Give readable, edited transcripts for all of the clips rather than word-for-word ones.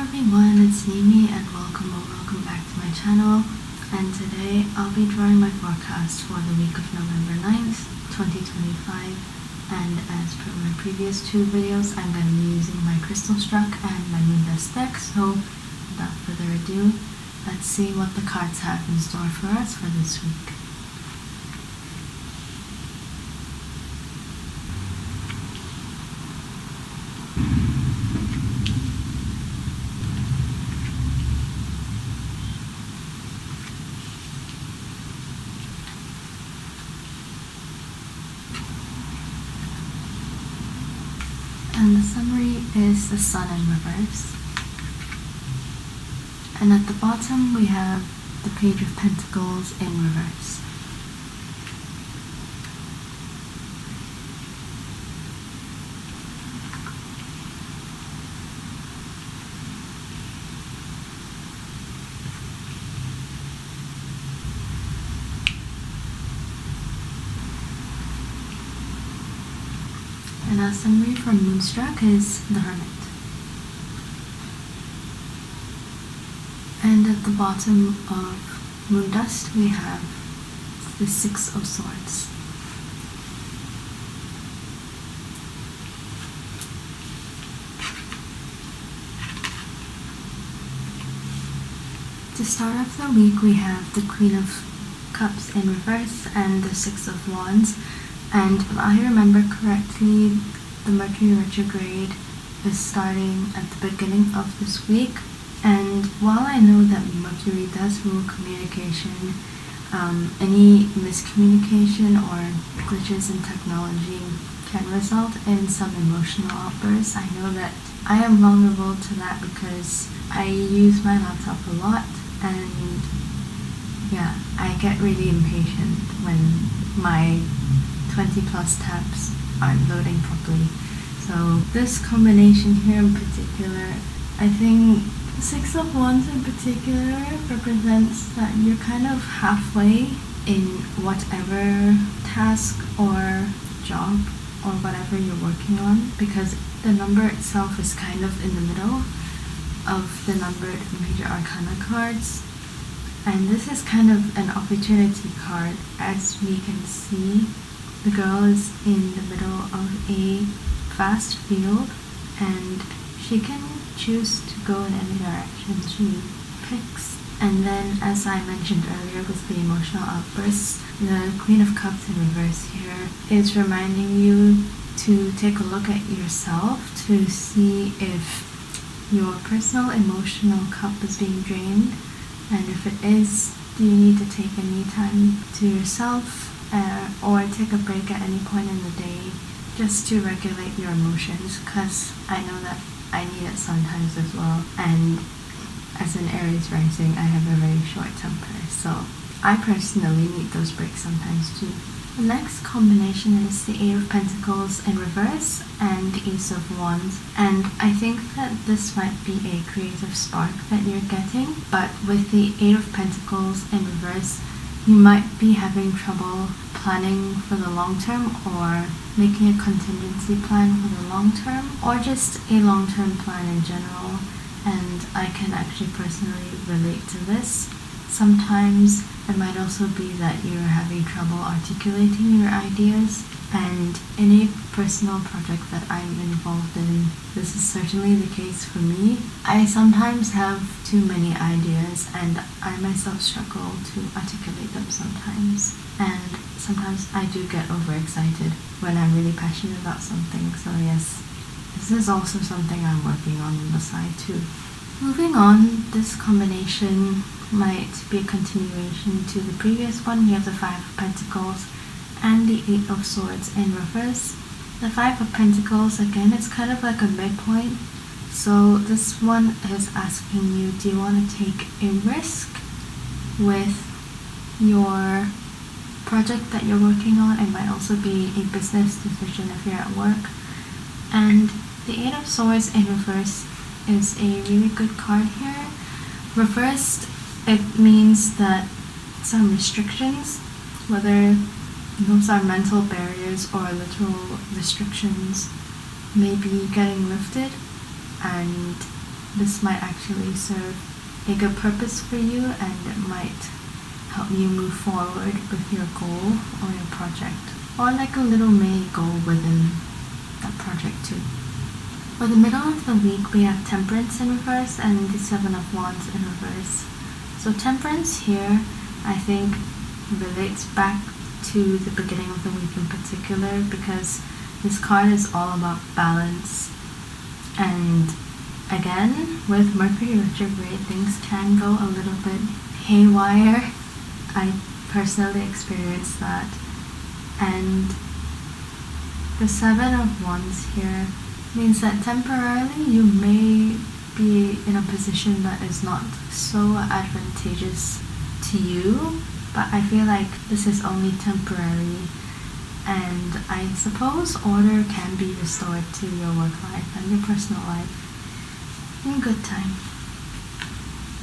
everyone, it's Nimi and welcome back to my channel. And today I'll be drawing my forecast for the week of November 9th, 2025. And as per my previous two videos, I'm going to be using my crystal struck and my moon dust deck. So without further ado, let's see what the cards have in store for us for this week. And the summary is the Sun in reverse. And at the bottom we have the Page of Pentacles in reverse. And our summary for Moonstruck is the Hermit. And at the bottom of Moon Dust we have the Six of Swords. To start off the week we have the Queen of Cups in reverse and the Six of Wands. And if I remember correctly, the Mercury retrograde is starting at the beginning of this week. And while I know that Mercury does rule communication, any miscommunication or glitches in technology can result in some emotional outbursts. I know that I am vulnerable to that because I use my laptop a lot, and yeah, I get really impatient when my 20 plus tabs aren't loading properly. So this combination here in particular, I think the Six of Wands in particular represents that you're kind of halfway in whatever task or job or whatever you're working on, because the number itself is kind of in the middle of the numbered major arcana cards. And this is kind of an opportunity card. As we can see, the girl is in the middle of a vast field and she can choose to go in any direction she picks. And then, as I mentioned earlier with the emotional outbursts, the Queen of Cups in reverse here is reminding you to take a look at yourself to see if your personal emotional cup is being drained, and if it is, do you need to take any time to yourself or take a break at any point in the day just to regulate your emotions, because I know that I need it sometimes as well. And as an Aries rising, I have a very short temper, so I personally need those breaks sometimes too. The next combination is the Eight of Pentacles in reverse and the Ace of Wands. And I think that this might be a creative spark that you're getting, but with the Eight of Pentacles in reverse, you might be having trouble planning for the long term or making a contingency plan for the long term, or just a long-term plan in general. And I can actually personally relate to this. Sometimes it might also be that you're having trouble articulating your ideas, and in a personal project that I'm involved in, this is certainly the case for me. I sometimes have too many ideas and I myself struggle to articulate them sometimes. And sometimes I do get overexcited when I'm really passionate about something. So yes, this is also something I'm working on the side too. Moving on, this combination might be a continuation to the previous one. You have the Five of Pentacles and the Eight of Swords in reverse. The Five of Pentacles, again, it's kind of like a midpoint. So this one is asking you, do you want to take a risk with your project that you're working on? It might also be a business decision if you're at work. And the Eight of Swords in reverse is a really good card here. Reversed, it means that some restrictions, whether those are mental barriers or literal restrictions, may be getting lifted, and this might actually serve a good purpose for you, and it might help you move forward with your goal or your project, or like a little mini goal within that project too. For the middle of the week, we have Temperance in reverse and the Seven of Wands in reverse. So Temperance here, I think, relates back to the beginning of the week in particular, because this card is all about balance. And again, with Mercury retrograde, things can go a little bit haywire. I personally experienced that. And the Seven of Wands here means that temporarily you may be in a position that is not so advantageous to you, but I feel like this is only temporary, and I suppose order can be restored to your work life and your personal life in good time.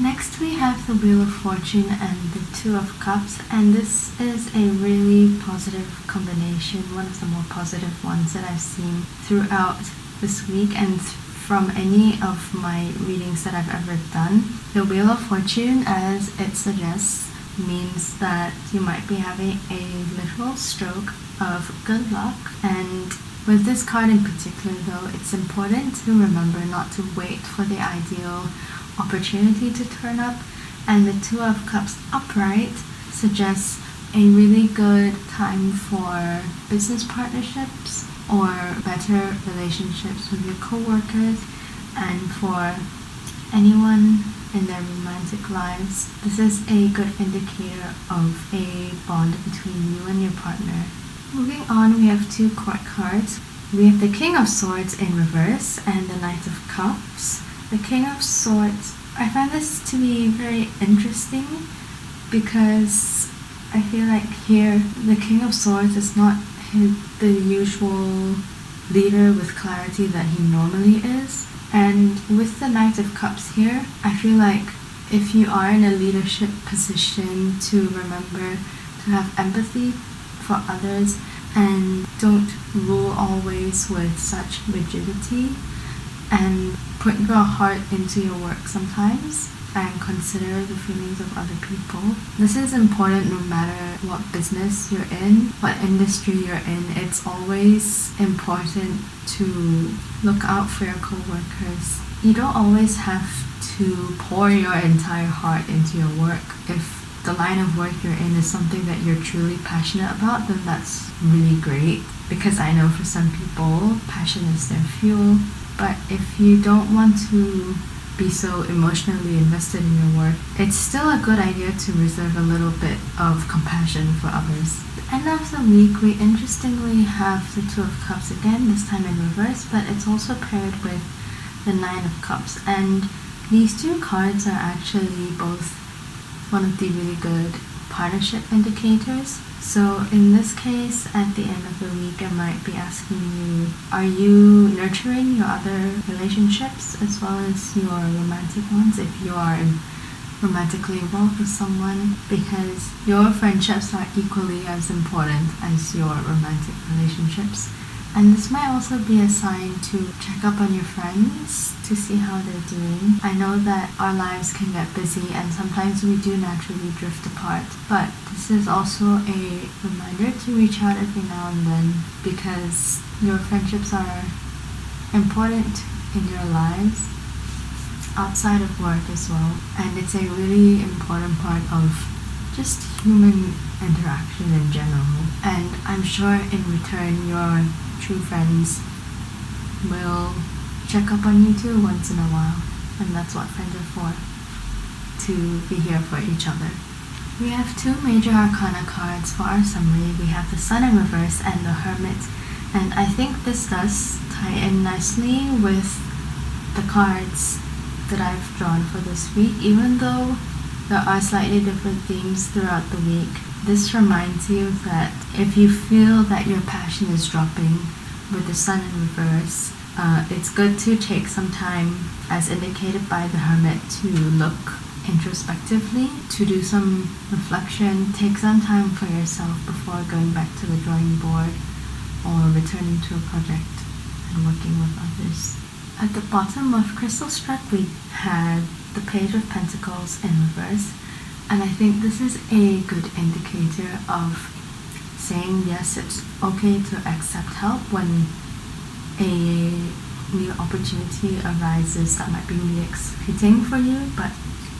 Next we have the Wheel of Fortune and the Two of Cups, and this is a really positive combination, one of the more positive ones that I've seen throughout this week and from any of my readings that I've ever done. The Wheel of Fortune, as it suggests, means that you might be having a literal stroke of good luck. And with this card in particular though, it's important to remember not to wait for the ideal opportunity to turn up. And the Two of Cups upright suggests a really good time for business partnerships or better relationships with your co-workers, and for anyone in their romantic lives. This is a good indicator of a bond between you and your partner. Moving on, we have two court cards. We have the King of Swords in reverse and the Knight of Cups. The King of Swords, I find this to be very interesting because I feel like here the King of Swords is not the usual leader with clarity that he normally is. And with the Knight of Cups here, I feel like if you are in a leadership position, to remember to have empathy for others and don't rule always with such rigidity, and put your heart into your work sometimes and consider the feelings of other people. This is important no matter what business you're in, what industry you're in. It's always important to look out for your co-workers. You don't always have to pour your entire heart into your work. If the line of work you're in is something that you're truly passionate about, then that's really great, because I know for some people, passion is their fuel. But if you don't want to be so emotionally invested in your work, it's still a good idea to reserve a little bit of compassion for others. At the end of the week, we interestingly have the Two of Cups again, this time in reverse, but it's also paired with the Nine of Cups. And these two cards are actually both one of the really good partnership indicators. So in this case, at the end of the week, I might be asking you, are you nurturing your other relationships as well as your romantic ones, if you are romantically involved with someone? Because your friendships are equally as important as your romantic relationships. And this might also be a sign to check up on your friends to see how they're doing. I know that our lives can get busy and sometimes we do naturally drift apart, but this is also a reminder to reach out every now and then, because your friendships are important in your lives outside of work as well. And it's a really important part of just human interaction in general. And I'm sure in return your true friends will check up on you too once in a while, and that's what friends are for, to be here for each other. We have two major arcana cards for our summary. We have the Sun in reverse and the Hermit, and I think this does tie in nicely with the cards that I've drawn for this week. Even though there are slightly different themes throughout the week, this reminds you that if you feel that your passion is dropping with the Sun in reverse, it's good to take some time, as indicated by the Hermit, to look introspectively, to do some reflection, take some time for yourself before going back to the drawing board or returning to a project and working with others At the bottom of Crystal Struck, we had the Page of Pentacles in reverse, and I think this is a good indicator of saying yes, it's okay to accept help when a new opportunity arises that might be really exciting for you, but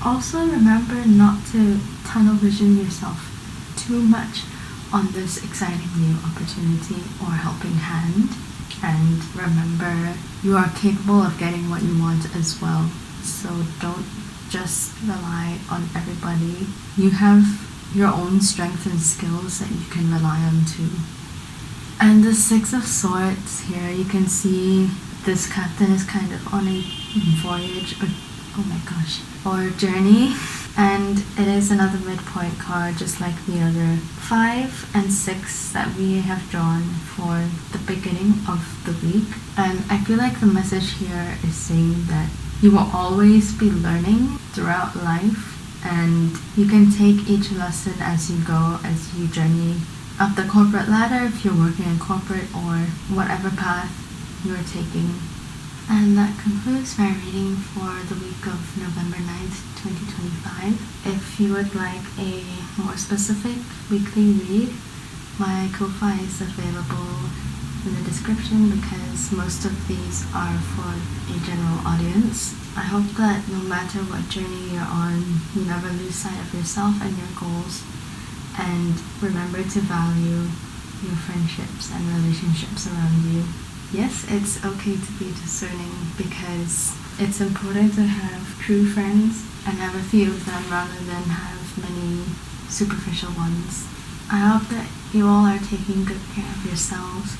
also remember not to tunnel vision yourself too much on this exciting new opportunity or helping hand. And remember, you are capable of getting what you want as well. So don't just rely on everybody. You have your own strengths and skills that you can rely on too. And the Six of Swords here, you can see this captain is kind of on a voyage, or journey. And it is another midpoint card, just like the other 5 and 6 that we have drawn for the beginning of the week. And I feel like the message here is saying that you will always be learning throughout life, and you can take each lesson as you go, as you journey up the corporate ladder if you're working in corporate, or whatever path you're taking. And that concludes my reading for the week of November 9th, 2025. If you would like a more specific weekly read, my Ko-Fi is available in the description because most of these are for a general audience. I hope that no matter what journey you're on, you never lose sight of yourself and your goals, and remember to value your friendships and relationships around you. Yes, it's okay to be discerning because it's important to have true friends and have a few of them rather than have many superficial ones. I hope that you all are taking good care of yourselves,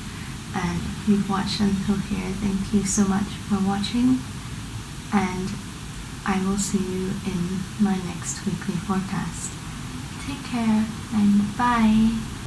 and if you've watched until here, thank you so much for watching, and I will see you in my next weekly forecast. Take care and bye!